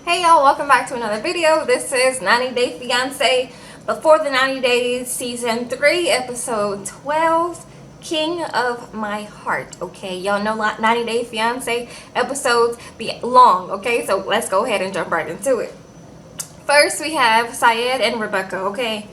Hey y'all, welcome back to another video. This is 90 Day Fiance Before the 90 Days Season 3 Episode 12, King of My Heart. Okay, y'all know 90 Day Fiance episodes be long, okay? So let's go ahead and jump right into it. First we have Syed and Rebecca, okay?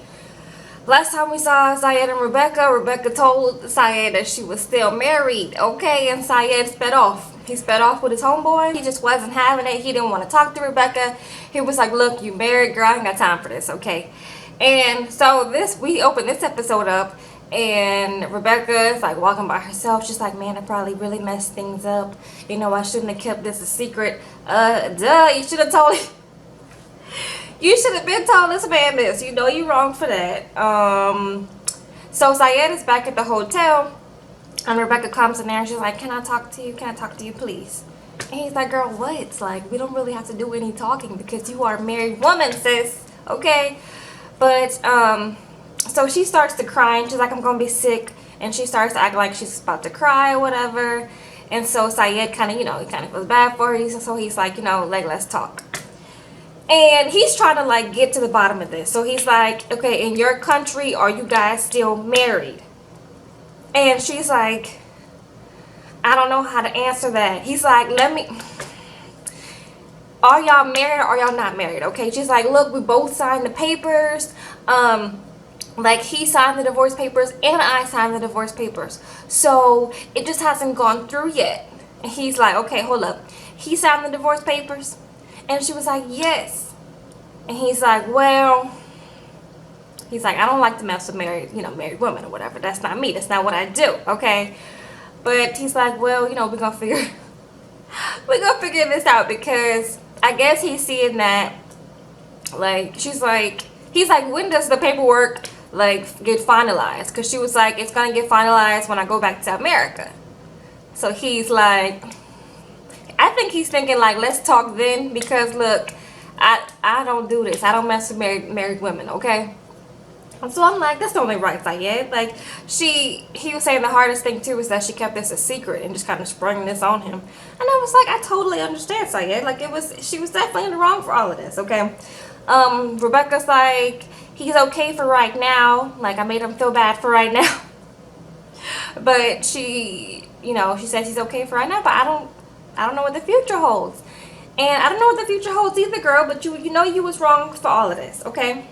Last time we saw Syed and Rebecca, Rebecca told Syed that she was still married, okay? And Syed sped off. He sped off with his homeboy. He just wasn't having it. He didn't want to talk to Rebecca. He was like, look, you married, girl, I ain't got time for this, okay? And so we opened this episode up, and Rebecca is like walking by herself. She's like, man, I probably really messed things up. You know, I shouldn't have kept this a secret. You should have told him. You should have been told this man this. You know you wrong for that. So Syed is back at the hotel, and Rebecca comes in there and she's like, can I talk to you? Can I talk to you, please? And he's like, girl, what? It's like, we don't really have to do any talking because you are a married woman, sis. Okay? But, so she starts to cry and she's like, I'm going to be sick. And she starts to act like she's about to cry or whatever. And so Syed kind of, he kind of feels bad for her. So he's like, like, let's talk. And he's trying to like get to the bottom of this. So he's like, okay, in your country, are you guys still married? And she's like, I don't know how to answer that. He's like, are y'all married or are y'all not married? Okay, she's like, look, we both signed the papers. Like he signed the divorce papers and I signed the divorce papers. So it just hasn't gone through yet. And he's like, okay, hold up. He signed the divorce papers? And she was like, yes. And he's like, well, I don't like to mess with married women or whatever. That's not me. That's not what I do. Okay. But he's like, well, we're gonna figure this out, because I guess he's seeing that, like, he's like, when does the paperwork like get finalized? Because she was like, it's gonna get finalized when I go back to America. So he's like, I think he's thinking like, let's talk then, because look, I don't do this. I don't mess with married women, okay? And so I'm like, that's the only right, Syed. Like, he was saying the hardest thing too is that she kept this a secret and just kind of sprung this on him. And I was like, I totally understand, Syed. Like, she was definitely in the wrong for all of this, okay? Rebecca's like, he's okay for right now. Like, I made him feel bad for right now. But she says he's okay for right now, but I don't know what the future holds. And I don't know what the future holds either, girl, but you was wrong for all of this, okay?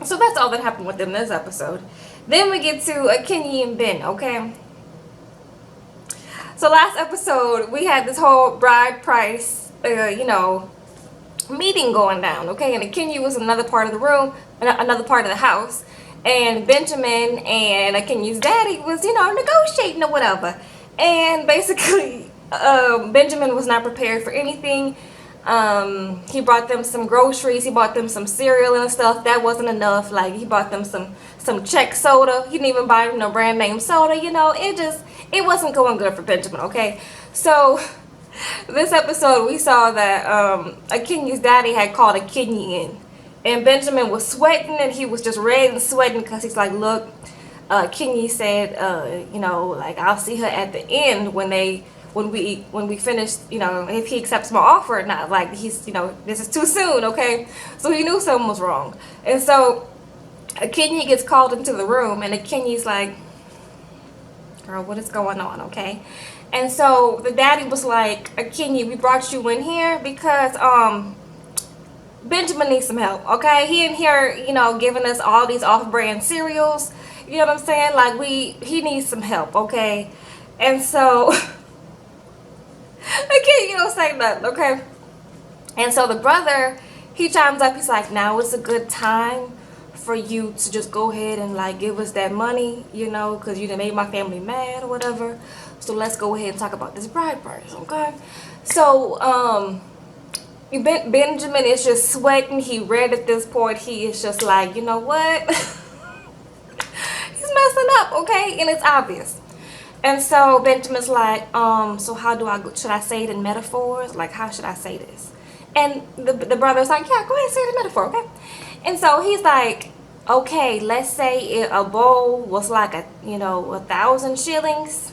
So that's all that happened with them this episode. Then we get to Akinyi and Ben, okay? So last episode, we had this whole bride price, meeting going down, okay? And Akinyi was in another part of the room, another part of the house. And Benjamin and Akinyi's daddy was, negotiating or whatever. And basically, Benjamin was not prepared for anything. He brought them some groceries. He bought them some cereal and stuff. That wasn't enough. Like, he bought them some Czech soda. He didn't even buy them no brand name soda. It wasn't going good for Benjamin, okay? So this episode we saw that Akinyi's daddy had called Akinyi in, and Benjamin was sweating, and he was just red and sweating because he's like, look, Akinyi said, like, I'll see her at the end when we finish, if he accepts my offer or not. Like, this is too soon, okay? So he knew something was wrong. And so Akinyi gets called into the room, and Akinyi's like, girl, what is going on, okay? And so the daddy was like, Akinyi, we brought you in here because Benjamin needs some help, okay? He in here, giving us all these off-brand cereals. You know what I'm saying? Like, he needs some help, okay? And so Akinyi don't say nothing, okay? And so the brother, he chimes up. He's like, now is a good time for you to just go ahead and like give us that money, because you done made my family mad or whatever. So let's go ahead and talk about this bride price, okay? So Benjamin is just sweating. He red at this point. He is just like, you know what? He's messing up, okay? And it's obvious. And so Benjamin's like, so how do should I say it in metaphors? Like, how should I say this? And the brother's like, yeah, go ahead and say it in metaphor, okay? And so he's like, okay, let's say a bowl was like 1,000 shillings.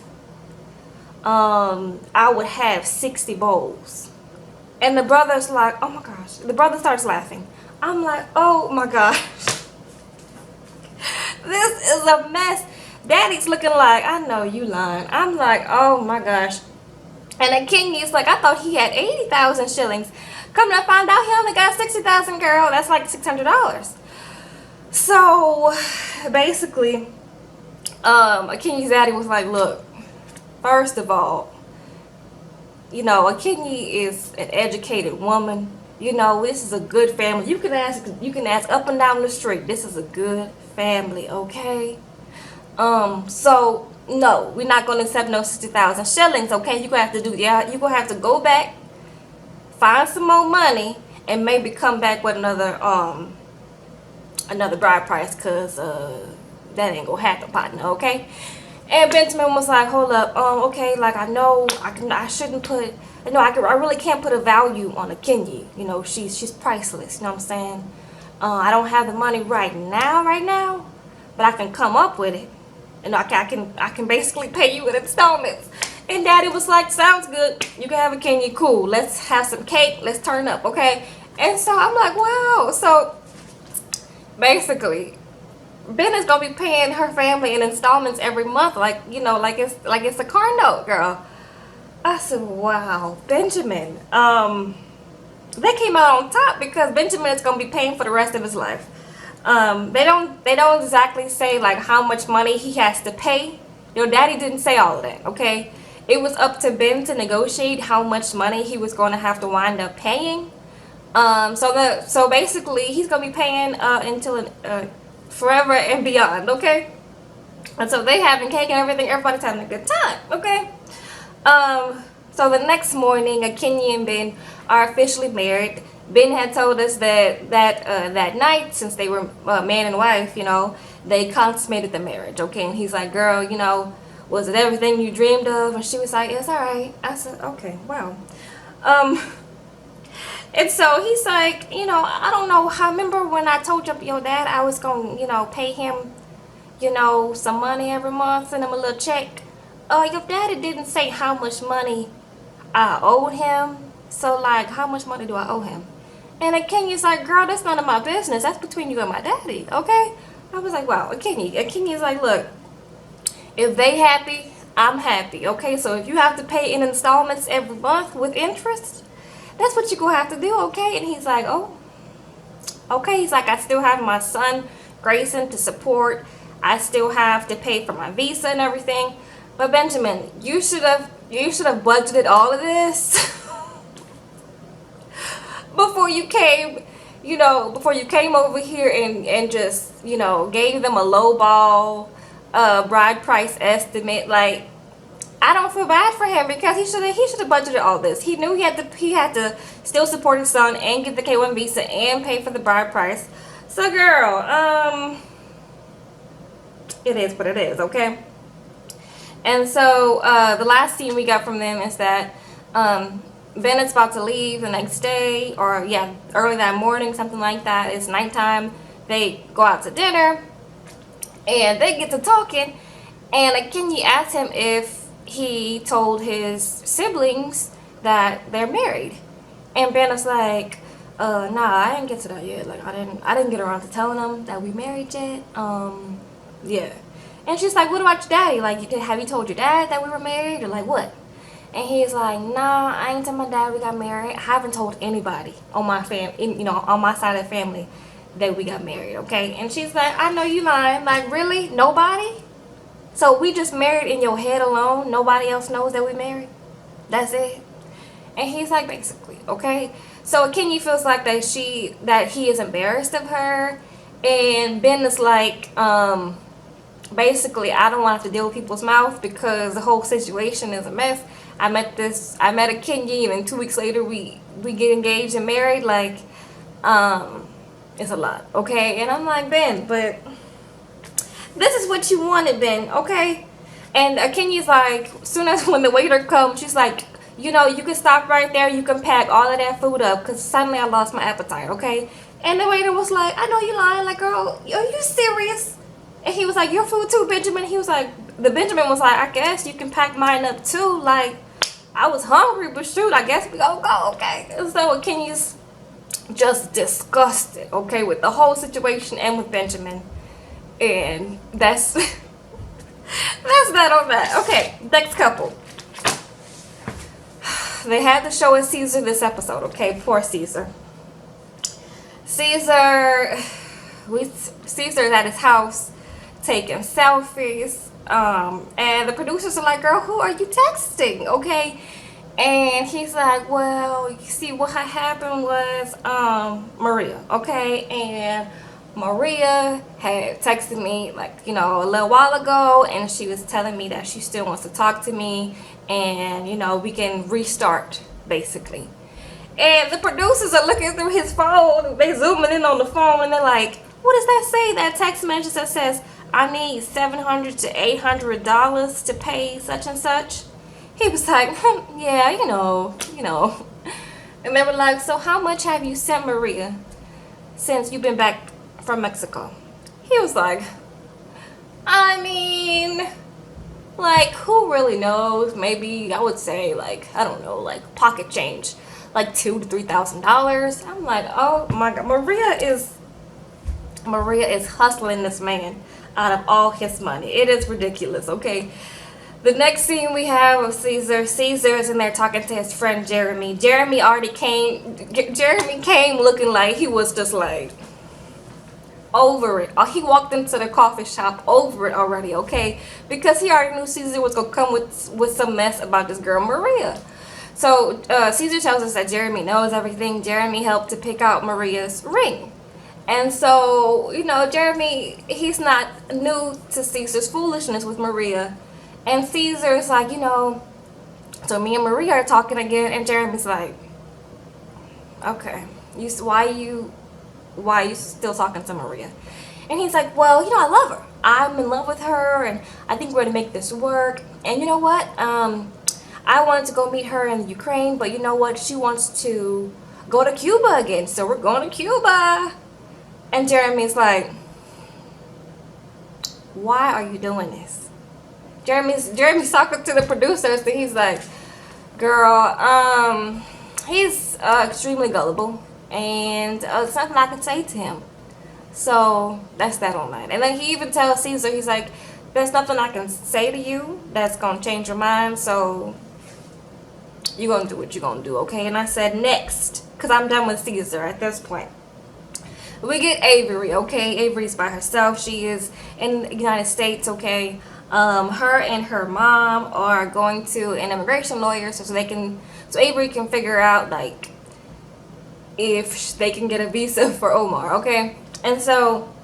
I would have 60 bowls. And the brother's like, oh my gosh. The brother starts laughing. I'm like, oh my gosh. This is a mess. Daddy's looking like, I know you lying. I'm like, oh my gosh. And Akinyi's like, I thought he had 80,000 shillings. Come to find out, he only got 60,000, girl. That's like $600. So basically, Akinyi's daddy was like, look, first of all, you know, Akinyi is an educated woman. You know, this is a good family. You can ask up and down the street. This is a good family, okay? So no, we're not gonna accept no 60,000 shillings, okay? You're gonna have to you're gonna have to go back, find some more money, and maybe come back with another bride price, cause that ain't gonna happen, partner, okay? And Benjamin was like, hold up, okay, like I know I shouldn't put, you know, I really can't put a value on Akinyi. You know, she's priceless, you know what I'm saying? I don't have the money right now, but I can come up with it. And I can basically pay you in installments. And Daddy was like, sounds good. You can have Akinyi, cool. Let's have some cake. Let's turn up, okay? And so I'm like, wow. So basically, Ben is gonna be paying her family in installments every month, like, you know, like it's a car note, girl. I said, wow, Benjamin. They came out on top because Benjamin is gonna be paying for the rest of his life. They don't exactly say like how much money he has to pay. Your daddy didn't say all of that, okay? It was up to Ben to negotiate how much money he was going to have to wind up paying. So basically he's gonna be paying until forever and beyond, okay? And so they having cake and everything. Everybody's having a good time, okay? So the next morning, Akinyi and Ben are officially married. Ben had told us that night, since they were man and wife, you know, they consummated the marriage, okay? And he's like, girl, you know, was it everything you dreamed of? And she was like, it's all right. I said, okay, wow. And so he's like, you know, I don't know. I remember when I told your dad I was going to, you know, pay him, you know, some money every month, send him a little check. Your daddy didn't say how much money I owed him. So, like, how much money do I owe him? And Akinyi's like, girl, that's none of my business. That's between you and my daddy, okay? I was like, wow, Akinyi's like, look, if they happy, I'm happy, okay? So if you have to pay in installments every month with interest, that's what you're going to have to do, okay? And he's like, oh, okay. He's like, I still have my son, Grayson, to support. I still have to pay for my visa and everything. But Benjamin, you should have budgeted all of this before you came, you know, before you came over here and just, you know, gave them a lowball bride price estimate. Like, I don't feel bad for him because he should have budgeted all this. He knew he had to still support his son and get the K1 visa and pay for the bride price. So girl, it is what it is, okay? And so the last scene we got from them is that Bennett's about to leave the next day, or yeah, early that morning, something like that. It's nighttime. They go out to dinner and they get to talking, and Akinyi asks him if he told his siblings that they're married. And Bennett's like, nah, I didn't get to that yet. Like, I didn't get around to telling them that we married yet. Yeah. And she's like, what about your daddy? Like, have you told your dad that we were married, or like what? And he's like, nah, I ain't told my dad we got married. I haven't told anybody on my on my side of the family that we got married, okay? And she's like, I know you lying. Like, really? Nobody? So we just married in your head alone? Nobody else knows that we married? That's it? And he's like, basically, okay? So Akinyi feels like that he is embarrassed of her, and Ben is like, basically, I don't want to have to deal with people's mouth because the whole situation is a mess. I met Akinyi, and then 2 weeks later we get engaged and married. Like, it's a lot, okay? And I'm like, Ben, but this is what you wanted, Ben, okay? And Akinyi's like, soon as when the waiter comes, she's like, you know, you can stop right there. You can pack all of that food up because suddenly I lost my appetite, okay? And the waiter was like, I know you lying. Like, girl, are you serious? And he was like, your food too, Benjamin? He was like, the Benjamin was like, I guess you can pack mine up too. Like, I was hungry, but shoot, I guess we gonna go, okay? And so Akinyi's just disgusted, okay, with the whole situation and with Benjamin. And that's that's that on that. Okay, next couple. They had to show us Caesar this episode, okay? Poor Caesar. Caesar's at his house taking selfies. And the producers are like, girl, who are you texting? Okay. And he's like, well, you see, what had happened was Maria, okay? And Maria had texted me, like, you know, a little while ago, and she was telling me that she still wants to talk to me, and, you know, we can restart, basically. And the producers are looking through his phone, they zooming in on the phone, and they're like, what does that say? That text message that says, I need $700 to $800 to pay such and such. He was like, yeah, you know. And they were like, so how much have you sent Maria since you've been back from Mexico? He was like, I mean, like, who really knows? Maybe I would say, like, I don't know, like pocket change, like $2,000 to $3,000. I'm like, oh my God, Maria is hustling this man out of all his money. It is ridiculous, okay? The next scene we have of Caesar. Caesar is in there talking to his friend Jeremy. Jeremy came looking like he was just like over it. He walked into the coffee shop over it already, okay? Because he already knew Caesar was gonna come with some mess about this girl Maria. So Caesar tells us that Jeremy knows everything. Jeremy helped to pick out Maria's ring. And so, you know, Jeremy, he's not new to Caesar's foolishness with Maria. And Caesar's like, you know, so me and Maria are talking again, and Jeremy's like, okay, why are you still talking to Maria? And he's like, well, you know, I love her. I'm in love with her, and I think we're gonna make this work. And you know what? I wanted to go meet her in Ukraine, but you know what? She wants to go to Cuba again, so we're going to Cuba. And Jeremy's like, why are you doing this? Jeremy's talking to the producers, and he's like, girl, he's extremely gullible, and there's nothing I can say to him. So that's that on that. And then he even tells Caesar, he's like, there's nothing I can say to you that's gonna change your mind, so you're gonna do what you're gonna do, okay? And I said, next, because I'm done with Caesar at this point. We get Avery, okay? Avery's by herself. She is in the United States, okay? Her and her mom are going to an immigration lawyer so Avery can figure out, like, if they can get a visa for Omar, okay? And so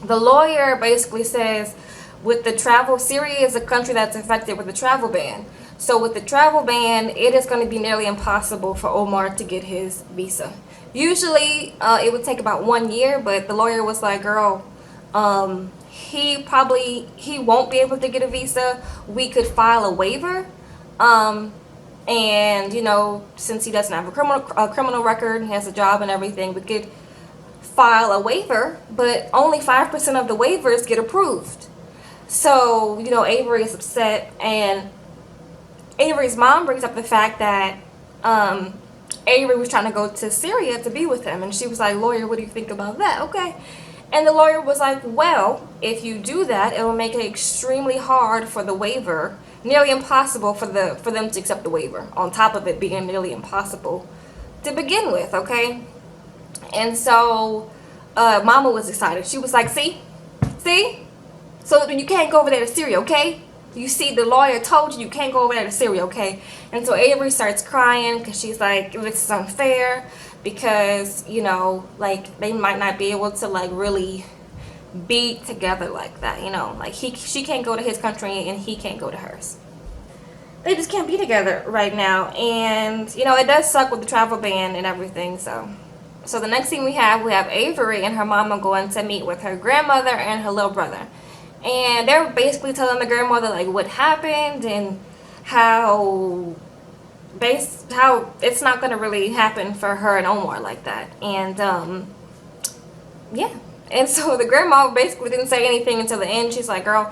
the lawyer basically says, with the travel, Syria is a country that's affected with the travel ban. So with the travel ban, it is going to be nearly impossible for Omar to get his visa. Usually, it would take about 1 year, but the lawyer was like, girl, he won't be able to get a visa. We could file a waiver. And, you know, since he doesn't have a criminal record, he has a job and everything, we could file a waiver, but only 5% of the waivers get approved. So, you know, Avery is upset, and Avery's mom brings up the fact that Avery was trying to go to Syria to be with him, and she was like, lawyer, what do you think about that? Okay. And the lawyer was like, well, if you do that, it will make it extremely hard for the waiver, nearly impossible for them to accept the waiver, on top of it being nearly impossible to begin with, okay? And so Mama was excited. She was like, see? So you can't go over there to Syria, okay? You see, the lawyer told you can't go over there to Syria, okay? And so Avery starts crying because she's like, this is unfair, because, you know, like, they might not be able to, like, really be together like that, you know? Like, she can't go to his country and he can't go to hers. They just can't be together right now. And, you know, it does suck with the travel ban and everything, so the next thing we have Avery and her mama going to meet with her grandmother and her little brother. And they're basically telling the grandmother, like, what happened and how it's not going to really happen for her and Omar like that. And, yeah. And so the grandma basically didn't say anything until the end. She's like, girl,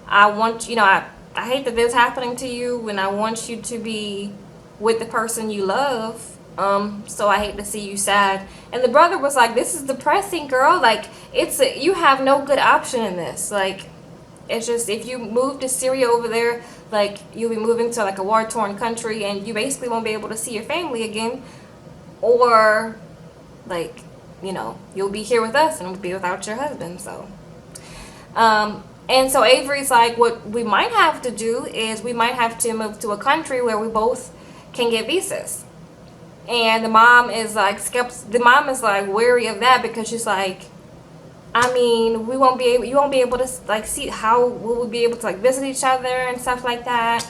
I want, you know, I hate that this is happening to you, and I want you to be with the person you love. So I hate to see you sad. And the brother was like, this is depressing, girl. Like, you have no good option in this. Like, it's just, if you move to Syria over there, like, you'll be moving to like a war-torn country, and you basically won't be able to see your family again. Or, like, you know, you'll be here with us and we'll be without your husband. So, and so Avery's like, what we might have to do is we might have to move to a country where we both can get visas. And the mom is like wary of that, because she's like, I mean, you won't be able to like see how will we be able to like visit each other and stuff like that.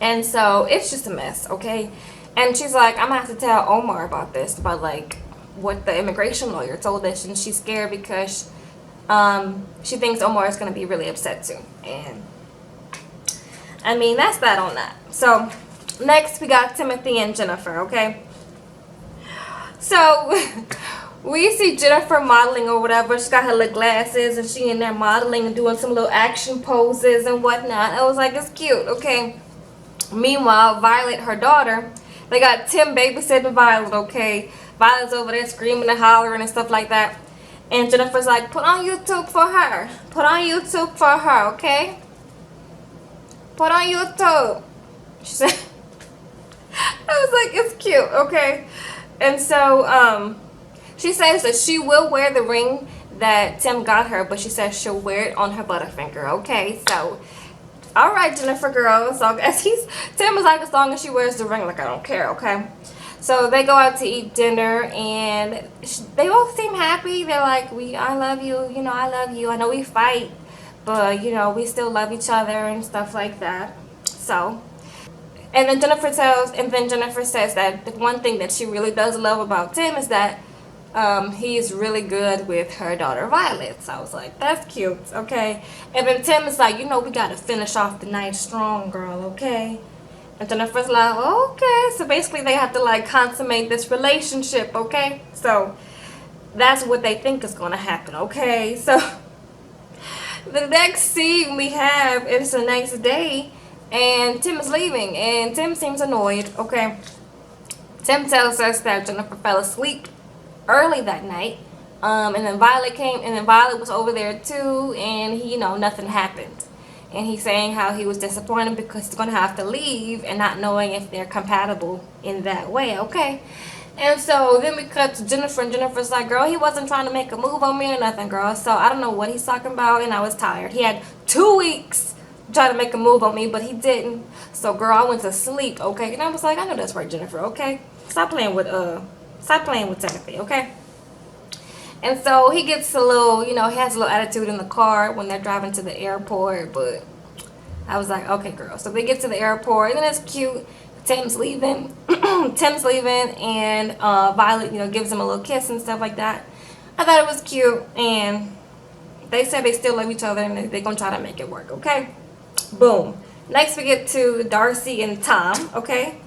And so it's just a mess, okay? And she's like, I'm gonna have to tell Omar about this, about like what the immigration lawyer told us, and she's scared because she thinks Omar is gonna be really upset too. And I mean, that's that on that. So next we got Timothy and Jennifer, okay? So we see Jennifer modeling or whatever. She got her little glasses and she in there modeling and doing some little action poses and whatnot. I was like, it's cute, okay? Meanwhile, Violet, her daughter, they got Tim babysitting Violet, okay? Violet's over there screaming and hollering and stuff like that. And Jennifer's like, put on YouTube for her. Put on YouTube for her, okay? Put on YouTube. She said, I was like, it's cute, okay? And so, she says that she will wear the ring that Tim got her, but she says she'll wear it on her butterfinger, okay? So, all right, Jennifer girl. So, Tim is like, as long as she wears the ring, like, I don't care, okay? So, they go out to eat dinner, and they both seem happy. They're like, I love you, you know, I love you. I know we fight, but, you know, we still love each other and stuff like that. So, and then Jennifer says that the one thing that she really does love about Tim is that he is really good with her daughter Violet. So I was like, that's cute, okay? And then Tim is like, you know, we gotta finish off the night strong, girl, okay? And Jennifer's like, okay. So basically they have to like consummate this relationship, okay? So that's what they think is gonna happen, okay? So the next scene we have is the next day, and Tim is leaving, and Tim seems annoyed, okay? Tim tells us that Jennifer fell asleep early that night, and then Violet came, and then Violet was over there too, and he, you know, nothing happened. And he's saying how he was disappointed because he's gonna have to leave and not knowing if they're compatible in that way, okay? And so then we cut to Jennifer, and Jennifer's like, girl, he wasn't trying to make a move on me or nothing, girl. So I don't know what he's talking about, and I was tired. He had 2 weeks trying to make a move on me, but he didn't. So girl, I went to sleep, okay? And I was like, I know that's right, Jennifer, okay? Stop playing with Timothy, okay? And so he gets a little, you know, he has a little attitude in the car when they're driving to the airport, but I was like, okay, girl. So they get to the airport, and then it's cute. Tim's leaving. Tim's leaving, and Violet, you know, gives him a little kiss and stuff like that. I thought it was cute, and they said they still love each other, and they're gonna try to make it work, okay? Boom. Next we get to Darcey and Tom, okay?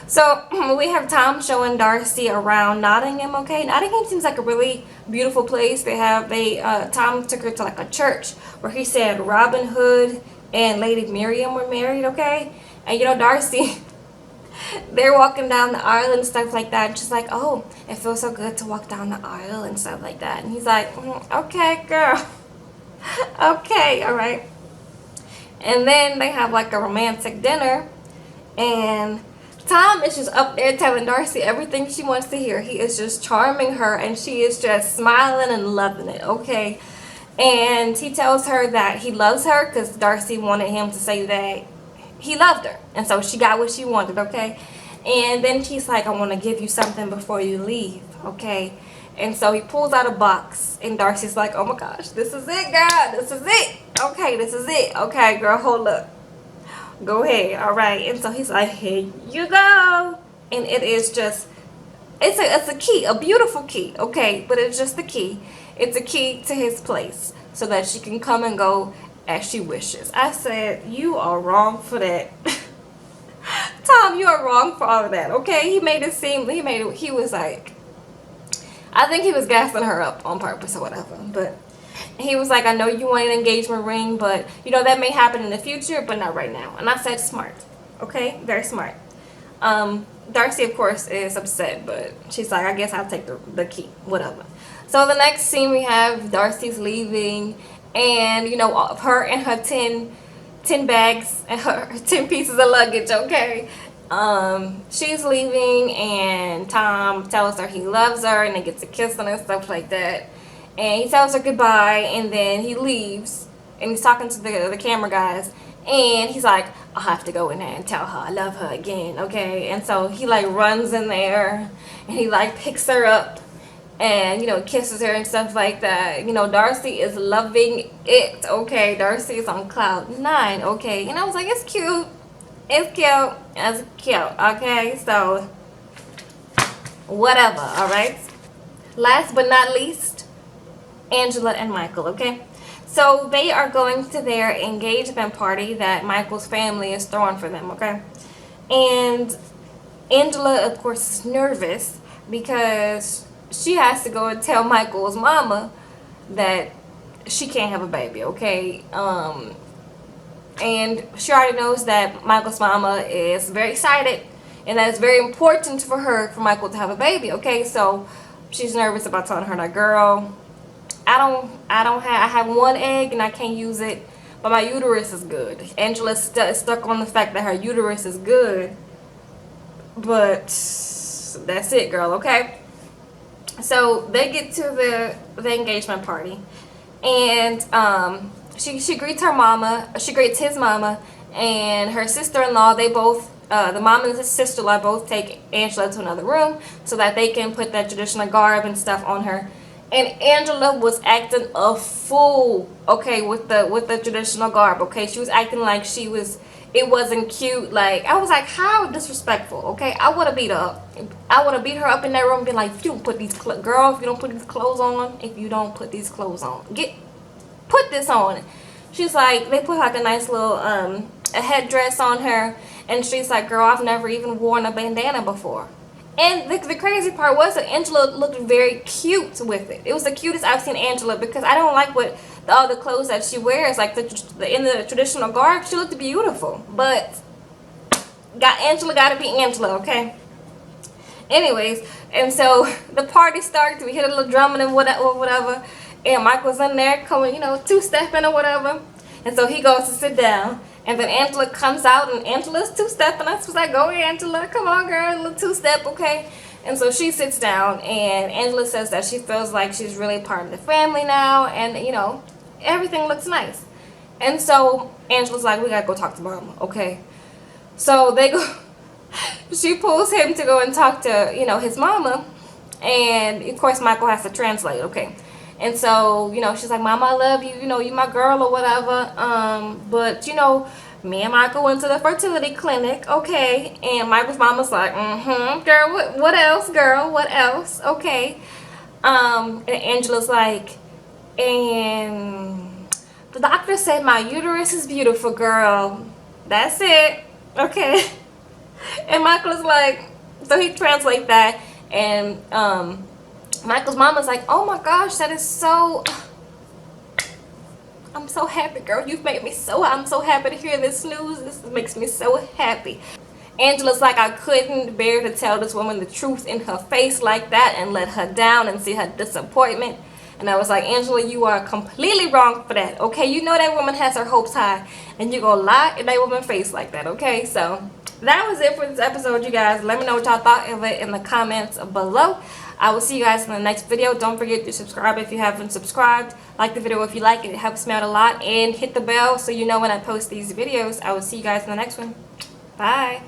So we have Tom showing Darcey around Nottingham, okay? Nottingham seems like a really beautiful place. Tom took her to like a church where he said Robin Hood and Lady Miriam were married, okay? And you know, Darcey, they're walking down the aisle and stuff like that. And she's like, oh, it feels so good to walk down the aisle and stuff like that. And he's like, okay, girl. Okay, all right. And then they have like a romantic dinner, and Tom is just up there telling Darcey everything she wants to hear. He is just charming her, and she is just smiling and loving it, okay? And he tells her that he loves her because Darcey wanted him to say that he loved her, and so she got what she wanted, okay? And then she's like, I want to give you something before you leave, okay? And so he pulls out a box, and Darcey's like, oh my gosh, this is it, girl. This is it. Okay, this is it. Okay, girl, hold up. Go ahead. All right. And so he's like, here you go. And it is just, it's a key, a beautiful key, okay? But it's just the key. It's a key to his place so that she can come and go as she wishes. I said, you are wrong for that. Tom, you are wrong for all of that, okay? He was like, I think he was gassing her up on purpose or whatever. But And he was like, I know you want an engagement ring, but you know that may happen in the future, but not right now. And I said, smart. Okay, very smart. Darcey, of course, is upset, but she's like, I guess I'll take the key, whatever. So the next scene we have, Darcey's leaving, and you know, her and her 10 bags and her 10 pieces of luggage, okay? She's leaving, and Tom tells her he loves her, and they get to kissing and stuff like that. And he tells her goodbye, and then he leaves, and he's talking to the camera guys, and he's like, I'll have to go in there and tell her I love her again, okay? And so he like runs in there, and he like picks her up, and you know, kisses her and stuff like that. You know, Darcey is loving it, okay? Darcey is on cloud 9, okay? And I was like, it's cute, it's cute, it's cute, okay? So whatever, all right? Last but not least, Angela and Michael, okay? So they are going to their engagement party that Michael's family is throwing for them, okay? And Angela, of course, is nervous because she has to go and tell Michael's mama that she can't have a baby, okay? And she already knows that Michael's mama is very excited and that it's very important for her, for Michael to have a baby, okay? So she's nervous about telling her that, girl, I have one egg and I can't use it, but my uterus is good. Angela's stuck on the fact that her uterus is good, but that's it, girl, okay? So they get to the engagement party, and she greets her mama, she greets his mama, and her sister-in-law. They both, the mom and the sister-in-law both take Angela to another room so that they can put that traditional garb and stuff on her. And Angela was acting a fool, okay, with the traditional garb, okay? She was acting like it wasn't cute. Like, I was like, how disrespectful, okay? I would have beat her up. I would have beat her up in that room and been like, if you don't put these girl, if you don't put these clothes on, put this on. She's like, they put like a nice little a headdress on her, and she's like, girl, I've never even worn a bandana before. And the crazy part was that Angela looked very cute with it. It was the cutest I've seen Angela, because I don't like what the other clothes that she wears, like in the traditional garb. She looked beautiful, but Angela gotta be Angela, okay? Anyways, and so the party started. We hit a little drumming and whatever, and Michael's in there coming, you know, two-stepping or whatever. And so he goes to sit down. And then Angela comes out, and Angela's two-stepping. I was like, go Angela, come on girl, a little two-step, okay? And so she sits down, and Angela says that she feels like she's really part of the family now, and you know, everything looks nice. And so Angela's like, we gotta go talk to mama, okay? So they go, she pulls him to go and talk to, you know, his mama, and of course Michael has to translate, okay? And so, you know, she's like, Mama, I love you, you know, you my girl or whatever. But, you know, me and Michael went to the fertility clinic, okay? And Michael's mama's like, girl, what else, girl? What else? Okay. And Angela's like, and the doctor said my uterus is beautiful, girl. That's it. Okay. And Michael's like, so he translates that, and Michael's mama's like, oh my gosh, that is so, I'm so happy, girl. You've made me I'm so happy to hear this news. This makes me so happy. Angela's like, I couldn't bear to tell this woman the truth in her face like that and let her down and see her disappointment. And I was like, Angela, you are completely wrong for that, okay? You know that woman has her hopes high, and you're gonna lie in that woman's face like that, okay? So that was it for this episode, you guys. Let me know what y'all thought of it in the comments below. I will see you guys in the next video. Don't forget to subscribe if you haven't subscribed. Like the video if you like it. It helps me out a lot. And hit the bell so you know when I post these videos. I will see you guys in the next one. Bye.